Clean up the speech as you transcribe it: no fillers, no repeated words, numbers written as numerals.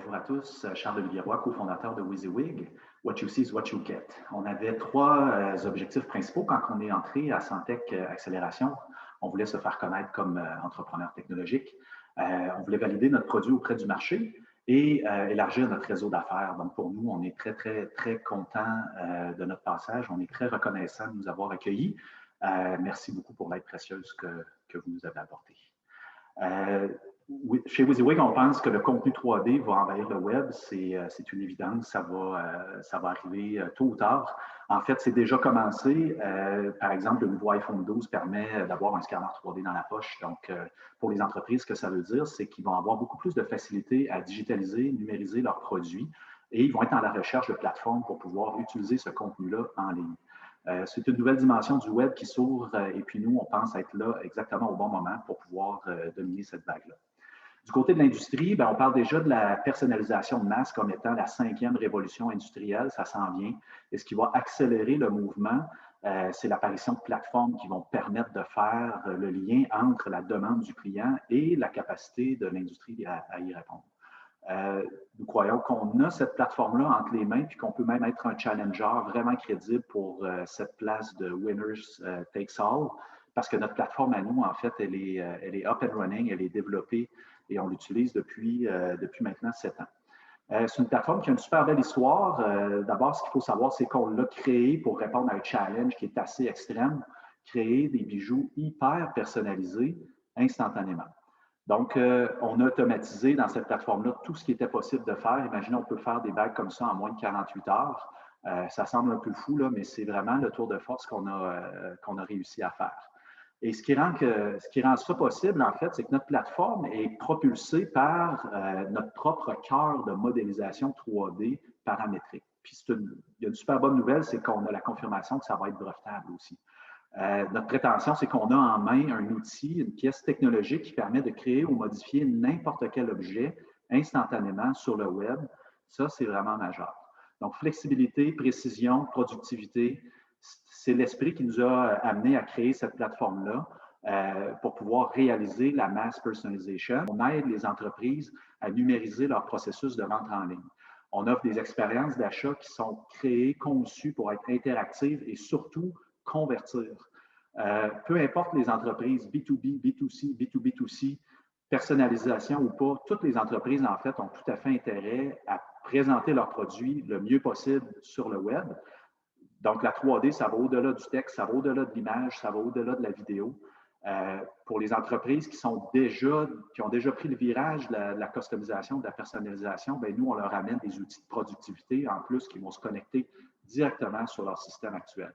bonjour à tous. Charles-Olivier Roy, cofondateur de WYSIWYG. What you see is what you get. On avait trois objectifs principaux quand on est entré à Santec Accélération. On voulait se faire connaître comme entrepreneur technologique. On voulait valider notre produit auprès du marché et élargir notre réseau d'affaires. Donc, pour nous, on est très, très, très content de notre passage. On est très reconnaissant de nous avoir accueillis. Merci beaucoup pour l'aide précieuse que vous nous avez apportée. Chez WYSIWYG, on pense que le contenu 3D va envahir le web. C'est une évidence. Ça va arriver tôt ou tard. En fait, c'est déjà commencé. Par exemple, le nouveau iPhone 12 permet d'avoir un scanner 3D dans la poche. Donc, pour les entreprises, ce que ça veut dire, c'est qu'ils vont avoir beaucoup plus de facilité à digitaliser, numériser leurs produits et ils vont être dans la recherche de plateformes pour pouvoir utiliser ce contenu-là en ligne. C'est une nouvelle dimension du web qui s'ouvre et puis nous, on pense être là exactement au bon moment pour pouvoir dominer cette vague-là. Du côté de l'industrie, on parle déjà de la personnalisation de masse comme étant la 5e révolution industrielle, ça s'en vient. Et ce qui va accélérer le mouvement, c'est l'apparition de plateformes qui vont permettre de faire le lien entre la demande du client et la capacité de l'industrie à y répondre. Nous croyons qu'on a cette plateforme-là entre les mains puis qu'on peut même être un challenger vraiment crédible pour cette place de winners takes all parce que notre plateforme à nous, en fait, elle est up and running, elle est développée et on l'utilise depuis maintenant 7 ans. C'est une plateforme qui a une super belle histoire. D'abord, ce qu'il faut savoir, c'est qu'on l'a créée pour répondre à un challenge qui est assez extrême, créer des bijoux hyper personnalisés instantanément. Donc, on a automatisé dans cette plateforme-là tout ce qui était possible de faire. Imaginez, on peut faire des bagues comme ça en moins de 48 heures. Ça semble un peu fou, là, mais c'est vraiment le tour de force qu'on a réussi à faire. Et ce qui rend ça possible, en fait, c'est que notre plateforme est propulsée par notre propre cœur de modélisation 3D paramétrique. Puis il y a une super bonne nouvelle, c'est qu'on a la confirmation que ça va être brevetable aussi. Notre prétention, c'est qu'on a en main un outil, une pièce technologique qui permet de créer ou modifier n'importe quel objet instantanément sur le web. Ça, c'est vraiment majeur. Donc, flexibilité, précision, productivité, c'est l'esprit qui nous a amené à créer cette plateforme-là pour pouvoir réaliser la mass personalization. On aide les entreprises à numériser leur processus de vente en ligne. On offre des expériences d'achat qui sont créées, conçues pour être interactives et surtout convertir. Peu importe les entreprises, B2B, B2C, B2B2C, personnalisation ou pas, toutes les entreprises, en fait, ont tout à fait intérêt à présenter leurs produits le mieux possible sur le web. Donc, la 3D, ça va au-delà du texte, ça va au-delà de l'image, ça va au-delà de la vidéo. Pour les entreprises qui ont déjà pris le virage de la customisation, de la personnalisation, nous, on leur amène des outils de productivité en plus qui vont se connecter directement sur leur système actuel.